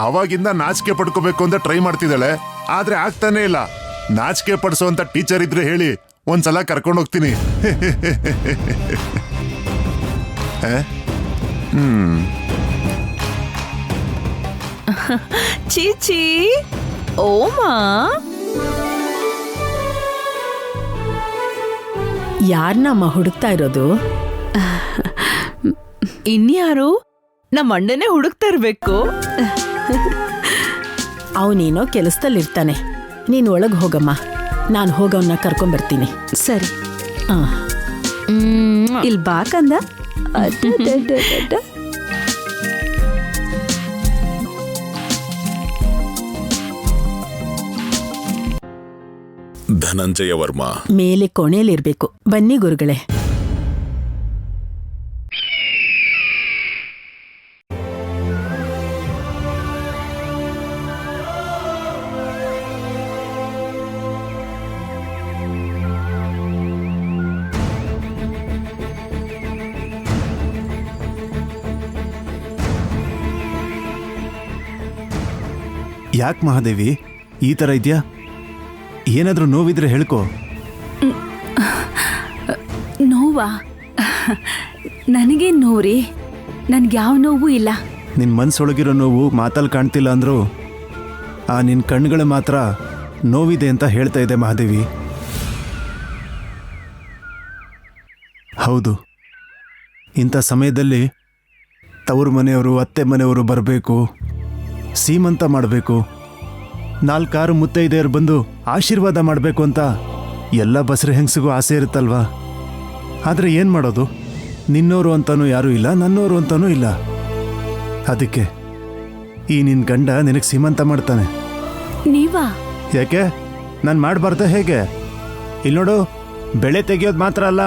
ಅವಾಗಿಂದ ನಾಚಿಕೆ ಪಡ್ಕೋಬೇಕು ಅಂತ ಟ್ರೈ ಮಾಡ್ತಿದ್ದಾಳೆ, ಆದ್ರೆ ಆಗ್ತಾನೆ ಇಲ್ಲ. ನಾಚಿಕೆ ಪಡಿಸುವಂತ ಟೀಚರ್ ಇದ್ರೆ ಹೇಳಿ, ಒಂದ್ಸಲ ಕರ್ಕೊಂಡು ಹೋಗ್ತೀನಿ. ಚೀಚಿ, ಓಮಾ, ಯಾರನ್ನಮ್ಮ ಹುಡುಕ್ತಾ ಇರೋದು? ಇನ್ಯಾರು? ನಮ್ಮ ಅಣ್ಣನೇ ಹುಡುಕ್ತಾ ಇರ್ಬೇಕು. ಅವನೇನೋ ಕೆಲಸದಲ್ಲಿರ್ತಾನೆ. ನೀನು ಒಳಗೆ ಹೋಗಮ್ಮ, ನಾನು ಹೋಗವನ್ನ ಕರ್ಕೊಂಬರ್ತೀನಿ. ಸರಿ. ಇಲ್ಲಿ ಬಾಕಂದ. ಧನಂಜಯ ವರ್ಮಾ ಮೇಲೆ ಕೊನೆಯಲ್ಲಿರ್ಬೇಕು. ಬನ್ನಿ ಗುರುಗಳೇ. ಯಾಕೆ ಮಹಾದೇವಿ ಈ ಥರ ಇದೆಯಾ? ಏನಾದರೂ ನೋವಿದ್ರೆ ಹೇಳ್ಕೊ. ನೋವಾ? ನನಗೇನು ನೋವ್ರಿ? ನನ್ಗೆ ಯಾವ ನೋವು ಇಲ್ಲ. ನಿನ್ನ ಮನಸ್ಸೊಳಗಿರೋ ನೋವು ಮಾತಲ್ಲಿ ಕಾಣ್ತಿಲ್ಲ ಅಂದರೂ ಆ ನಿನ್ನ ಕಣ್ಣುಗಳು ಮಾತ್ರ ನೋವಿದೆ ಅಂತ ಹೇಳ್ತಾ ಇದೆ ಮಹಾದೇವಿ. ಹೌದು, ಇಂಥ ಸಮಯದಲ್ಲಿ ತವರು ಮನೆಯವರು ಅತ್ತೆ ಮನೆಯವರು ಬರಬೇಕು, ಸೀಮಂತ ಮಾಡಬೇಕು, 4 ಮುತ್ತೈದೆಯರು ಬಂದು ಆಶೀರ್ವಾದ ಮಾಡಬೇಕು ಅಂತ ಎಲ್ಲ ಬಸರೆ ಹೆಂಗಸಿಗೂ ಆಸೆ ಇರುತ್ತಲ್ವಾ? ಆದರೆ ಏನು ಮಾಡೋದು? ನಿನ್ನೋರು ಅಂತಾನೂ ಯಾರೂ ಇಲ್ಲ, ನನ್ನೋರು ಅಂತಾನೂ ಇಲ್ಲ. ಅದಕ್ಕೆ ಈ ನಿನ್ನ ಗಂಡ ನಿನಗೆ ಸೀಮಂತ ಮಾಡ್ತಾನೆ. ನೀವಾ? ಯಾಕೆ ನಾನು ಮಾಡಬಾರ್ದ ಹೇಗೆ? ಇಲ್ಲಿ ನೋಡು, ಬೆಳೆ ತೆಗೆಯೋದು ಮಾತ್ರ ಅಲ್ಲ,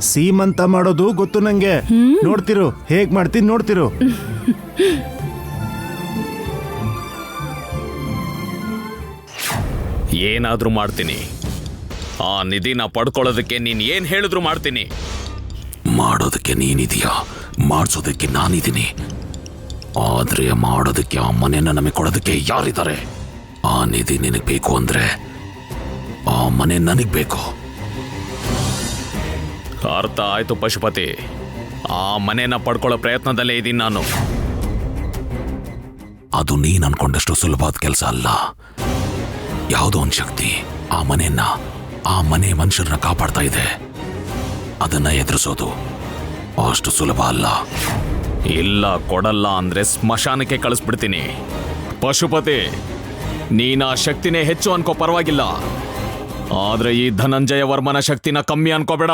ಸೀಮಂತ ಮಾಡೋದು ಗೊತ್ತು ನನಗೆ. ನೋಡ್ತಿರು ಹೇಗೆ ಮಾಡ್ತೀನಿ, ನೋಡ್ತಿರು. ಏನಾದ್ರೂ ಮಾಡ್ತೀನಿ. ಆ ನಿಧಿನ ಪಡ್ಕೊಳ್ಳೋದಕ್ಕೆ ನೀನ್ ಏನ್ ಹೇಳಿದ್ರು ಮಾಡ್ತೀನಿ. ಮಾಡೋದಕ್ಕೆ ನೀನಿದೀಯಾ, ಮಾಡಿಸೋದಕ್ಕೆ ನಾನಿದ್ದೀನಿ. ಆದ್ರೆ ಮಾಡೋದಕ್ಕೆ ಆ ಮನೆಯನ್ನ ನಮಗೆ ಕೊಡೋದಕ್ಕೆ ಯಾರಿದ್ದಾರೆ? ಆ ನಿಧಿ ನಿನಗೆ ಬೇಕು ಅಂದ್ರೆ ಆ ಮನೆ ನನಗೆ ಬೇಕು. ಅರ್ಥ ಆಯ್ತು ಪಶುಪತಿ. ಆ ಮನೆನ ಪಡ್ಕೊಳ್ಳೋ ಪ್ರಯತ್ನದಲ್ಲೇ ಇದ್ದೀನಿ ನಾನು. ಅದು ನೀನ್ ಅನ್ಕೊಂಡಷ್ಟು ಸುಲಭವಾದ ಕೆಲಸ ಅಲ್ಲ. ಯಾವುದೋ ಒಂದು ಶಕ್ತಿ ಆ ಮನೆಯನ್ನ, ಆ ಮನೆ ಮನುಷ್ಯರನ್ನ ಕಾಪಾಡ್ತಾ ಇದೆ. ಅದನ್ನ ಎದುರಿಸೋದು ಅಷ್ಟು ಸುಲಭ ಅಲ್ಲ. ಇಲ್ಲ ಕೊಡಲ್ಲ ಅಂದ್ರೆ ಸ್ಮಶಾನಕ್ಕೆ ಕಳಿಸ್ಬಿಡ್ತೀನಿ. ಪಶುಪತಿ, ನೀನ ಶಕ್ತಿನೇ ಹೆಚ್ಚು ಅನ್ಕೋ ಪರವಾಗಿಲ್ಲ, ಆದ್ರೆ ಈ ಧನಂಜಯ ವರ್ಮನ ಶಕ್ತಿನ ಕಮ್ಮಿ ಅನ್ಕೋಬೇಡ.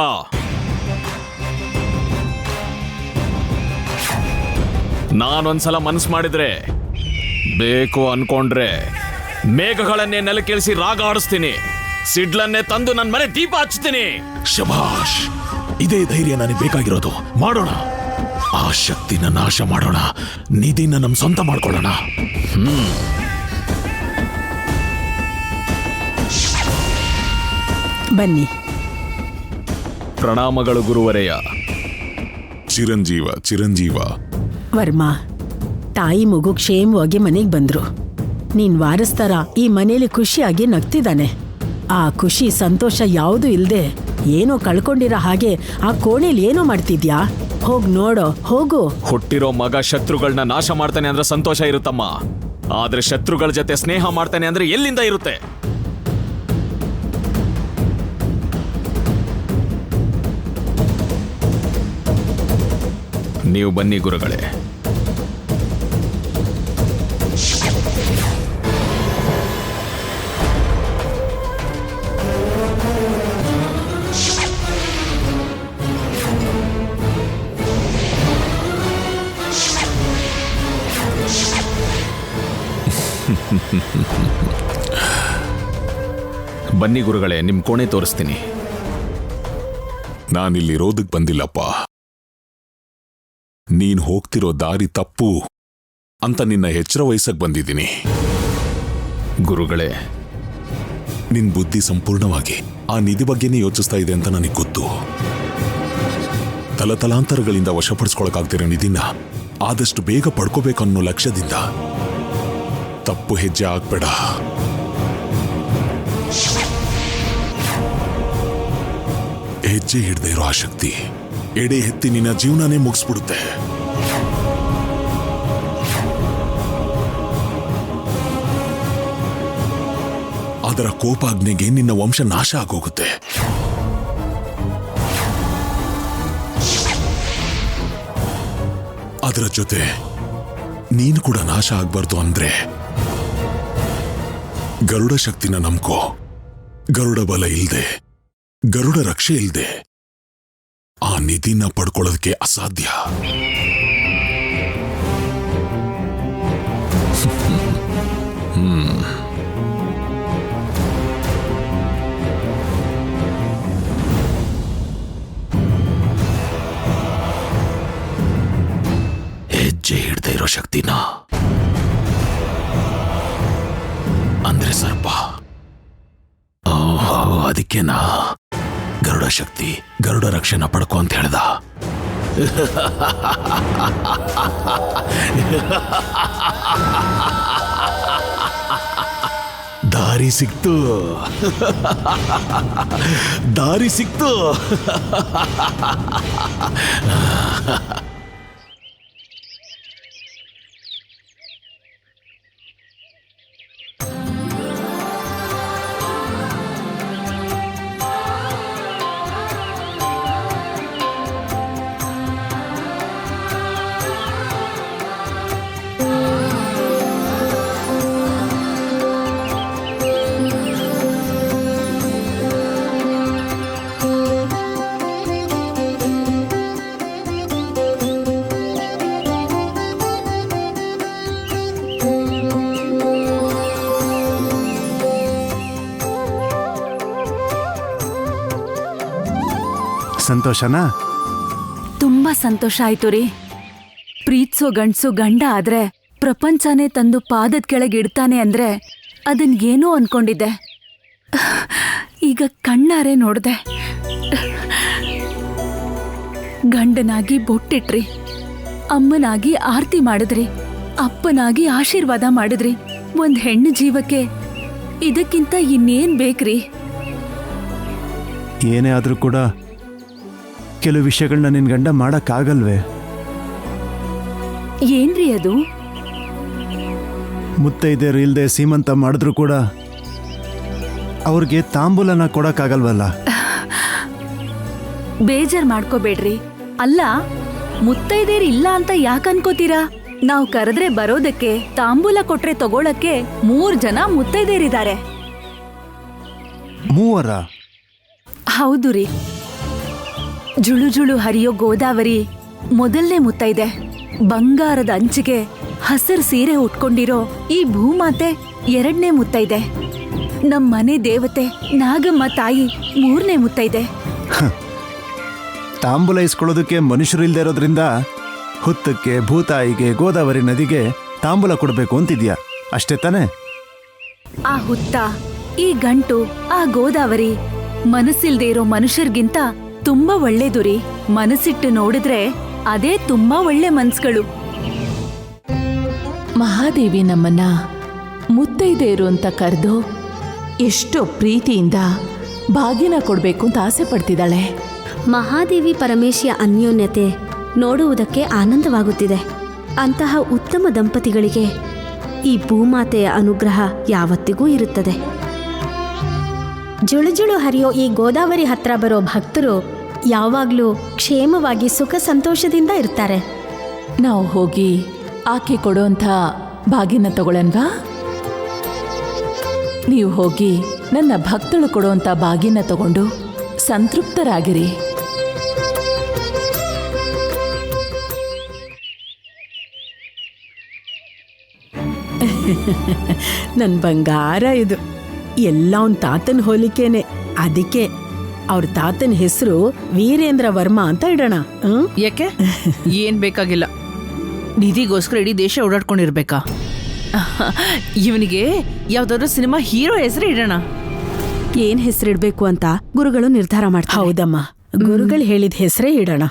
ನಾನೊಂದ್ಸಲ ಮನಸ್ಸು ಮಾಡಿದ್ರೆ, ಬೇಕು ಅನ್ಕೊಂಡ್ರೆ ಮೇಘಗಳನ್ನೇ ನೆಲಕ್ಕಿಳಿಸಿ ರಾಗ ಆಡಿಸ್ತೀನಿ, ಸಿಡ್ಲನ್ನೇ ತಂದು ನನ್ನ ಮನೆ ದೀಪ ಹಚ್ತೀನಿ. ಶಭಾಷ್, ಇದೇ ಧೈರ್ಯ ನನಗೆ ಬೇಕಾಗಿರೋದು. ಮಾಡೋಣ, ಆ ಶಕ್ತಿನ ನಾಶ ಮಾಡೋಣ, ನಿಧಿನ ನಮ್ ಸ್ವಂತ ಮಾಡ್ಕೊಳ್ಳೋಣ. ಬನ್ನಿ. ಪ್ರಣಾಮಗಳು ಗುರುವರೆಯ. ಚಿರಂಜೀವ ಚಿರಂಜೀವ. ವರ್ಮಾ, ತಾಯಿ ಮಗು ಕ್ಷೇಮವಾಗಿ ಮನೆಗೆ ಬಂದ್ರು. ನೀನ್ ವಾರಸ್ತರ ಈ ಮನೇಲಿ ಖುಷಿಯಾಗಿ ನಗ್ತಿದ್ದಾನೆ. ಆ ಖುಷಿ ಸಂತೋಷ ಯಾವುದೂ ಇಲ್ದೆ ಏನೋ ಕಳ್ಕೊಂಡಿರೋ ಹಾಗೆ ಆ ಕೋಣೆಲಿ ಏನೋ ಮಾಡ್ತಿದ್ಯಾ? ಹೋಗ್ ನೋಡೋ, ಹೋಗು. ಹುಟ್ಟಿರೋ ಮಗ ಶತ್ರುಗಳನ್ನ ನಾಶ ಮಾಡ್ತಾನೆ ಅಂದ್ರೆ ಸಂತೋಷ ಇರುತ್ತಮ್ಮ, ಆದ್ರೆ ಶತ್ರುಗಳ ಜೊತೆ ಸ್ನೇಹ ಮಾಡ್ತಾನೆ ಅಂದ್ರೆ ಎಲ್ಲಿಂದ ಇರುತ್ತೆ? ನೀವು ಬನ್ನಿ ಗುರುಗಳೇ. ಬನ್ನಿ ಗುರುಗಳೇ, ನಿಮ್ ಕೋಣೆ ತೋರಿಸ್ತೀನಿ. ನಾನಿಲ್ಲಿರೋದಕ್ ಬಂದಿಲ್ಲಪ್ಪ. ನೀನ್ ಹೋಗ್ತಿರೋ ದಾರಿ ತಪ್ಪು ಅಂತ ನಿನ್ನ ಎಚ್ಚರ ವಹಿಸಕ್ ಬಂದಿದ್ದೀನಿ. ಗುರುಗಳೇ, ನಿನ್ ಬುದ್ಧಿ ಸಂಪೂರ್ಣವಾಗಿ ಆ ನಿಧಿ ಬಗ್ಗೆನೇ ಯೋಚಿಸ್ತಾ ಇದೆ ಅಂತ ನನಗೆ ಗೊತ್ತು. ತಲತಲಾಂತರಗಳಿಂದ ವಶಪಡಿಸ್ಕೊಳಕಾಗ್ತಿರೋ ನಿಧಿನ ಆದಷ್ಟು ಬೇಗ ಪಡ್ಕೋಬೇಕನ್ನೋ ಲಕ್ಷ್ಯದಿಂದ ತಪ್ಪು ಹೆಜ್ಜೆ ಆಗ್ಬೇಡ. ಹೆಜ್ಜೆ ಹಿಡ್ದೇ ಇರೋ ಆ ಶಕ್ತಿ ಎಡೆ ಎತ್ತಿ ನಿನ್ನ ಜೀವನನೇ ಮುಗಿಸ್ಬಿಡುತ್ತೆ. ಅದರ ಕೋಪಾಗ್ನಿಗೆ ನಿನ್ನ ವಂಶ ನಾಶ ಆಗೋಗುತ್ತೆ. ಅದರ ಜೊತೆ ನೀನು ಕೂಡ ನಾಶ ಆಗ್ಬಾರ್ದು ಅಂದ್ರೆ ಗರುಡ ಶಕ್ತಿನ ನಂಬ್ಕೋ. ಗರುಡ ಬಲ ಇಲ್ದೆ, ಗರುಡ ರಕ್ಷೆ ಇಲ್ದೆ ಆ ನಿಧಿನ ಪಡ್ಕೊಳ್ಳೋದಕ್ಕೆ ಅಸಾಧ್ಯ. ಹೆಜ್ಜೆ ಹಿಡ್ದೇ ಇರೋ ಶಕ್ತಿನ ಅಂದ್ರೆ ಸರ್ಪ. ಅದಕ್ಕೇನಾ ಗರುಡ ಶಕ್ತಿ, ಗರುಡ ರಕ್ಷೆನ ಪಡ್ಕೊ ಅಂತ ಹೇಳ್ದ. ದಾರಿ ಸಿಕ್ತು, ದಾರಿ ಸಿಕ್ತು. ಸಂತೋಷನಾ? ತುಂಬಾ ಸಂತೋಷ ಆಯ್ತು ರೀ. ಪ್ರೀತ್ಸೋ ಗಂಡ್ಸು ಗಂಡ ಆದ್ರೆ ಪ್ರಪಂಚನೇ ತಂದು ಪಾದದ ಕೆಳಗೆ ಇಡ್ತಾನೆ ಅಂದ್ರೆ ಅದನ್ ಏನೋ ಅನ್ಕೊಂಡಿದ್ದೆ. ಈಗ ಕಣ್ಣಾರೆ ನೋಡ್ದೆ. ಗಂಡನಾಗಿ ಬೊಟ್ಟಿಟ್ರಿ, ಅಮ್ಮನಾಗಿ ಆರತಿ ಮಾಡಿದ್ರಿ, ಅಪ್ಪನಾಗಿ ಆಶೀರ್ವಾದ ಮಾಡಿದ್ರಿ. ಒಂದ್ ಹೆಣ್ಣು ಜೀವಕ್ಕೆ ಇದಕ್ಕಿಂತ ಇನ್ನೇನ್ ಬೇಕ್ರಿ? ಏನೇ ಆದ್ರೂ ಕೂಡ ಕೆಲವು ವಿಷಯಗಳನ್ನ ನಿನ್ ಗಂಡ ಮಾಡಕ್ಕಾಗಲ್ವೇ? ಏನ್ರಿ ಅದು? ಮುತ್ತೈದೆಯರು ಇಲ್ದೆ ಸೀಮಂತ ಮಾಡಿದ್ರು ಕೂಡ ಅವ್ರಿಗೆ ತಾಂಬೂಲನ ಕೊಡಕ್ಕಾಗಲ್ವಲ್ಲ? ಬೇಜಾರ್ ಮಾಡ್ಕೋಬೇಡ್ರಿ. ಅಲ್ಲ, ಮುತ್ತೈದೇರ್ ಇಲ್ಲ ಅಂತ ಯಾಕೆ ಅನ್ಕೋತೀರಾ? ನಾವು ಕರೆದ್ರೆ ಬರೋದಕ್ಕೆ, ತಾಂಬೂಲ ಕೊಟ್ರೆ ತಗೊಳಕ್ಕೆ 3 ಜನ ಮುತ್ತೈದೇರಿದ್ದಾರೆ. 3? ಹೌದು ರೀ. ಜುಳು ಜುಳು ಹರಿಯೋ ಗೋದಾವರಿ ಮೊದಲನೇ ಮುತ್ತೈದೆ. ಬಂಗಾರದ ಅಂಚಿಗೆ ಹಸಿರು ಸೀರೆ ಉಟ್ಕೊಂಡಿರೋ ಈ ಭೂಮಾತೆ 2ನೇ ಮುತ್ತೈದೆ. ನಮ್ ಮನೆ ದೇವತೆ ನಾಗಮ್ಮ ತಾಯಿ 3ನೇ ಮುತ್ತೈದೆ. ತಾಂಬೂಲ ಇಸ್ಕೊಳ್ಳೋದಕ್ಕೆ ಮನುಷ್ಯರು ಇಲ್ದೇ ಇರೋದ್ರಿಂದ ಹುತ್ತಕ್ಕೆ, ಭೂತಾಯಿಗೆ, ಗೋದಾವರಿ ನದಿಗೆ ತಾಂಬೂಲ ಕೊಡಬೇಕು ಅಂತಿದ್ಯಾ, ಅಷ್ಟೇ ತಾನೇ? ಆ ಹುತ್ತ, ಈ ಗಂಟು, ಆ ಗೋದಾವರಿ ಮನಸ್ಸಿಲ್ದೇ ಇರೋ ಮನುಷ್ಯರ್ಗಿಂತ ತುಂಬಾ ಒಳ್ಳೇದು ರೀ. ಮನಸ್ಸಿಟ್ಟು ನೋಡಿದ್ರೆ ಅದೇ ತುಂಬಾ ಒಳ್ಳೆ ಮನ್ಸ್ಗಳು. ಮಹಾದೇವಿ ನಮ್ಮನ್ನ ಮುತ್ತೈದೆಯರು ಅಂತ ಕರೆದು ಎಷ್ಟೋ ಪ್ರೀತಿಯಿಂದ ಬಾಗಿನ ಕೊಡಬೇಕು ಅಂತ ಆಸೆ ಪಡ್ತಿದ್ದಾಳೆ. ಮಹಾದೇವಿ ಪರಮೇಶಿಯ ಅನ್ಯೋನ್ಯತೆ ನೋಡುವುದಕ್ಕೆ ಆನಂದವಾಗುತ್ತಿದೆ. ಅಂತಹ ಉತ್ತಮ ದಂಪತಿಗಳಿಗೆ ಈ ಭೂಮಾತೆಯ ಅನುಗ್ರಹ ಯಾವತ್ತಿಗೂ ಇರುತ್ತದೆ. ಜುಳುಜುಳು ಹರಿಯೋ ಈ ಗೋದಾವರಿ ಹತ್ರ ಬರೋ ಭಕ್ತರು ಯಾವಾಗಲೂ ಕ್ಷೇಮವಾಗಿ ಸುಖ ಸಂತೋಷದಿಂದ ಇರ್ತಾರೆ. ನಾವು ಹೋಗಿ ಆಕೆ ಕೊಡೋಂಥ ಬಾಗಿನ ತಗೊಳನ್ವಾ? ನೀವು ಹೋಗಿ ನನ್ನ ಭಕ್ತಳು ಕೊಡೋಂಥ ಬಾಗಿನ ತಗೊಂಡು ಸಂತೃಪ್ತರಾಗಿರಿ. ನನ್ ಬಂಗಾರ ಇದು. ಎಲ್ಲ ಅವನ್ ತಾತನ ಹೋಲಿಕೆನೆ. ಅದಕ್ಕೆ ಅವ್ರ ತಾತನ ಹೆಸರು ವೀರೇಂದ್ರ ವರ್ಮಾ ಅಂತ ಇಡೋಣ. ಯಾಕೆ? ಏನ್ ಬೇಕಾಗಿಲ್ಲ. ನಿಧಿಗೋಸ್ಕರ ಇಡೀ ದೇಶ ಓಡಾಡ್ಕೊಂಡಿರ್ಬೇಕಾ? ಇವನಿಗೆ ಯಾವ್ದಾದ್ರು ಸಿನಿಮಾ ಹೀರೋ ಹೆಸರು ಇಡೋಣ. ಏನ್ ಹೆಸರಿಡ್ಬೇಕು ಅಂತ ಗುರುಗಳು ನಿರ್ಧಾರ ಮಾಡ್ತಾರೆ. ಹೌದಮ್ಮ, ಗುರುಗಳು ಹೇಳಿದ ಹೆಸರೇ ಇಡೋಣ.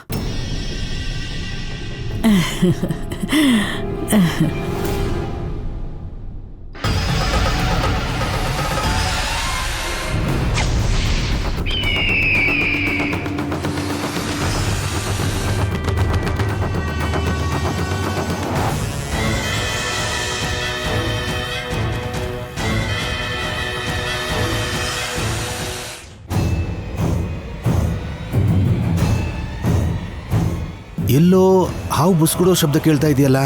ಎಲ್ಲೋ ಹಾವು ಬುಸ್ಕೊಡೋ ಶಬ್ದ ಕೇಳ್ತಾ ಇದೆಯಲ್ಲ.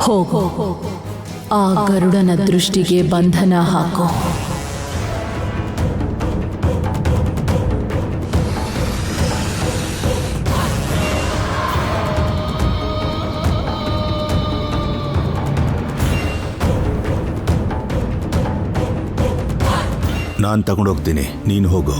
ಹೋಗೋ, ಆ ಗರುಡನ ದೃಷ್ಟಿಗೆ ಬಂಧನ ಹಾಕೋ. ನಾನು ತಗೊಂಡೋಗ್ತೀನಿ, ನೀನು ಹೋಗು.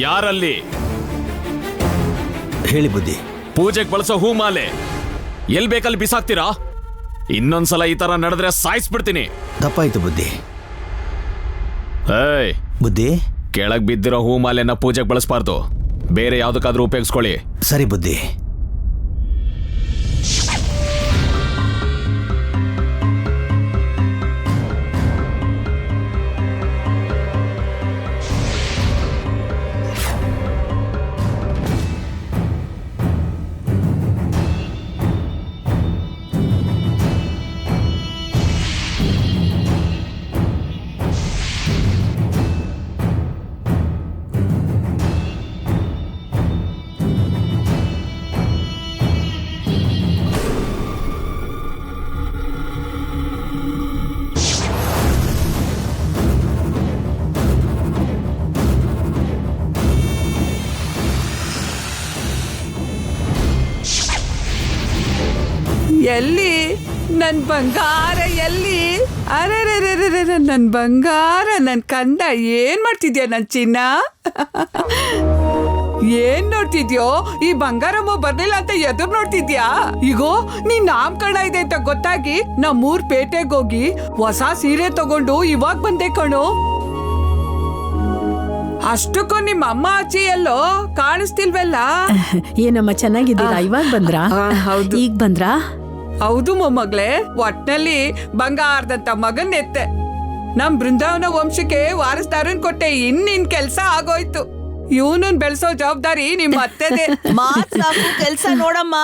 ಯಾರಲ್ಲಿ? ಹೇಳಿ ಬುದ್ಧಿ. ಪೂಜೆಗೆ ಬಳಸೋ ಹೂ ಮಾಲೆ ಎಲ್ ಬೇಕಲ್ಲಿ ಬಿಸಾಕ್ತೀರಾ? ಇನ್ನೊಂದ್ಸಲ ಈ ತರ ನಡೆದ್ರೆ ಸಾಯಿಸ್ಬಿಡ್ತೀನಿ. ತಪ್ಪಾಯ್ತು ಬುದ್ಧಿ. ಏಯ್ ಬುದ್ಧಿ, ಕೆಳಗ್ ಬಿದ್ದಿರೋ ಹೂ ಮಾಲೆನ ಪೂಜೆಗೆ ಬಳಸಬಾರ್ದು, ಬೇರೆ ಯಾವ್ದಕ್ಕಾದ್ರೂ ಉಪಯೋಗಿಸ್ಕೊಳ್ಳಿ. ಸರಿ ಬುದ್ಧಿ. ಎಲ್ಲಿ ನನ್ ಬಂಗಾರ? ಎಲ್ಲಿ? ಅರೆ ನನ್ ಬಂಗಾರ, ನನ್ ಕಂದ, ಏನ್ ಮಾಡ್ತಿದ್ಯಾ ನನ್ ಚಿನ್ನ? ಏನ್ ನೋಡ್ತಿದ್ಯೋ? ಈ ಬಂಗಾರಮ್ಮ ಬರ್ಲಿಲ್ಲ ಅಂತ ಎದುರು ನೋಡ್ತಿದ್ಯಾ? ಈಗೋ ನೀನ್ ನಾಮಕರಣ ಇದೆ ಅಂತ ಗೊತ್ತಾಗಿ ನಮ್ಮೂರ್ ಪೇಟೆಗೆ ಹೋಗಿ ಹೊಸ ಸೀರೆ ತಗೊಂಡು ಇವಾಗ ಬಂದೆ ಕಣೋ. ಅಷ್ಟಕ್ಕೂ ನಿಮ್ಮ ಅಮ್ಮ ಅಜ್ಜಿ ಎಲ್ಲೋ ಕಾಣಿಸ್ತಿಲ್ವಲ್ಲ? ಏನಮ್ಮ ಚೆನ್ನಾಗಿದ್ದೀರಾ? ಇವಾಗ ಬಂದ್ರಾ? ಹೌದು. ಈಗ ಬಂದ್ರಾ? ಹೌದು ಮೊಮ್ಮಗಳೇ, ಒಟ್ನಲ್ಲಿ ಬಂಗಾರದಂತ ಮಗನ್ ಎತ್ತೆ. ನಮ್ ಬೃಂದಾವನ ವಂಶಕ್ಕೆ ವಾರಸ್ದಾರನ್ ಕೊಟ್ಟೆ. ಇನ್ನಿನ್ ಕೆಲ್ಸ ಆಗೋಯ್ತು. ಇವನನ್ ಬೆಳೆಸೋ ಜವಾಬ್ದಾರಿ ನಿಮ್ಮ ಅತ್ತೆದೆ. ಕೆಲ್ಸ ನೋಡಮ್ಮ.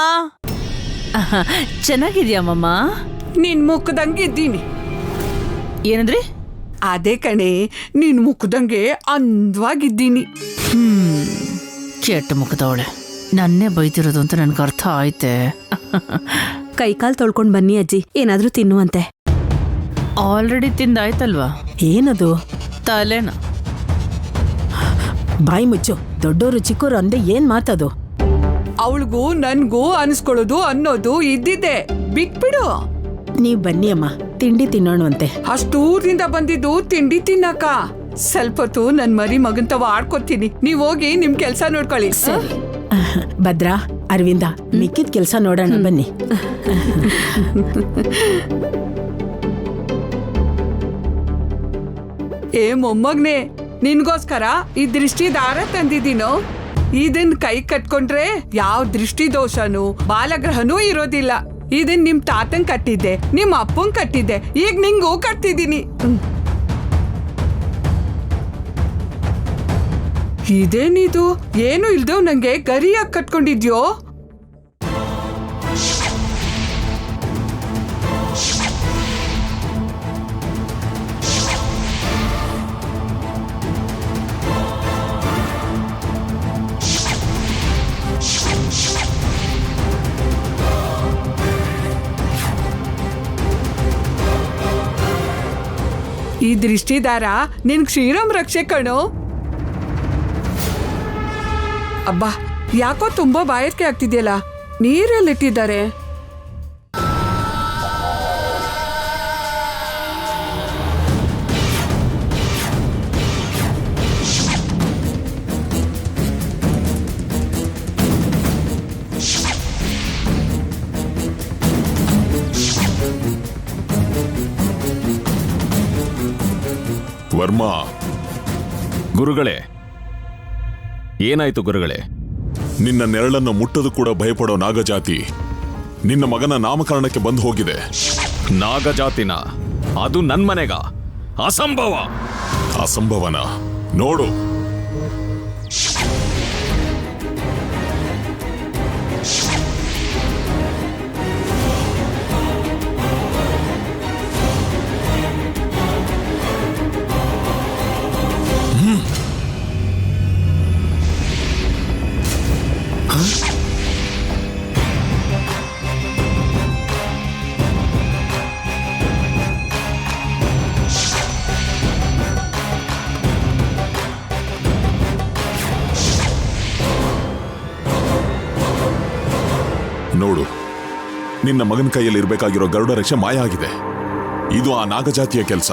ಚೆನ್ನಾಗಿದ್ಯಾಮಮ್ಮ? ನಿನ್ ಮುಖದಂಗಿದ್ದೀನಿ. ಏನಂದ್ರಿ? ಅದೇ ಕಣೆ, ನಿನ್ ಮುಖದಂಗೆ ಅಂದವಾಗಿದ್ದೀನಿ. ಕೆಟ್ಟ ಮುಖದವಳೆ, ನನ್ನೇ ಬೈತಿರೋದು ಅಂತ ನನ್ಗೆ ಅರ್ಥ ಆಯ್ತೆ. ಕೈಕಾಲ್ ತೊಳ್ಕೊಂಡ್ ಬನ್ನಿ ಅಜ್ಜಿ, ಏನಾದ್ರೂ ತಿನ್ನುವಂತೆ. ಆಲ್ರೆಡಿ ತಿಂದಾಯ್ತಲ್ವಾ? ಏನದು? ತಲೆನ. ಬಾಯಿ ಮುಚ್ಚು. ದೊಡ್ಡೋರು ಚಿಕ್ಕೋರು ಅಂದೆ ಏನ್ ಮಾತದು? ಅವಳಿಗೂ ನನ್ಗೂ ಅನ್ಸ್ಕೊಳ್ಳೋದು ಅನ್ನೋದು ಇದ್ದಿದ್ದೆ, ಬಿಟ್ಬಿಡು. ನೀವ್ ಬನ್ನಿ ಅಮ್ಮ, ತಿಂಡಿ ತಿನ್ನೋಣವಂತೆ. ಅಷ್ಟೂರಿಂದ ಬಂದಿದ್ದು ತಿಂಡಿ ತಿನ್ನಕ. ಸ್ವಲ್ಪ ಹೊತ್ತು ನನ್ ಮರಿ ಮಗಂತವ ಆಡ್ಕೊತೀನಿ. ನೀವ್ ಹೋಗಿ ನಿಮ್ ಕೆಲ್ಸ ನೋಡ್ಕೊಳ್ಳಿ. ಸರಿ. ಭದ್ರಾ, ಅರವಿಂದ, ಮಿಕ್ಕಿದ ಕೆಲ್ಸ ನೋಡೋಣ ಬನ್ನಿ. ಏ ಮೊಮ್ಮಗ್ನೆ, ನಿನ್ಗೋಸ್ಕರ ಈ ದೃಷ್ಟಿ ದಾರ ತಂದಿದ್ದೀನೋ. ಇದನ್ ಕೈ ಕಟ್ಕೊಂಡ್ರೆ ಯಾವ ದೃಷ್ಟಿ ದೋಷನೂ ಬಾಲಗ್ರಹನೂ ಇರೋದಿಲ್ಲ. ಇದನ್ ನಿಮ್ ತಾತಂಗ್ ಕಟ್ಟಿದ್ದೆ, ನಿಮ್ ಅಪ್ಪಂಗ್ ಕಟ್ಟಿದ್ದೆ, ಈಗ ನಿಂಗೂ ಕಟ್ತಿದ್ದೀನಿ. ಇದೇನಿದು, ಏನು ಇಲ್ದವ್ ನಂಗೆ ಗರಿಯಾಗಿ ಕಟ್ಕೊಂಡಿದ್ಯೋ? ಈ ದೃಷ್ಟಿದಾರ ನಿನ್ ಶ್ರೀರಾಮ್ ರಕ್ಷೆ ಕಣೋ. ಅಬ್ಬಾ, ಯಾಕೋ ತುಂಬಾ ಬಾಯಾರಿಕೆ ಆಗ್ತಿದ್ಯಲ್ಲ, ನೀರೆಲ್ಲಿಟ್ಟಿದ್ದಾರೆ? ವರ್ಮಾ, ಗುರುಗಳೇ, ಏನಾಯ್ತು ಗುರುಗಳೇ? ನಿನ್ನ ನೆರಳನ್ನು ಮುಟ್ಟದು ಕೂಡ ಭಯಪಡೋ ನಾಗಜಾತಿ ನಿನ್ನ ಮಗನ ನಾಮಕರಣಕ್ಕೆ ಬಂದು ಹೋಗಿದೆ. ನಾಗಜಾತಿನ? ಅದು ನನ್ ಮನೆಗ? ಅಸಂಭವ. ಅಸಂಭವನ? ನೋಡು, ನೋಡು, ನಿನ್ನ ಮಗನ ಕೈಯಲ್ಲಿ ಇರಬೇಕಾಗಿರೋ ಗರುಡ ರಕ್ಷೆ ಮಾಯ ಆಗಿದೆ. ಇದು ಆ ನಾಗಜಾತಿಯ ಕೆಲಸ.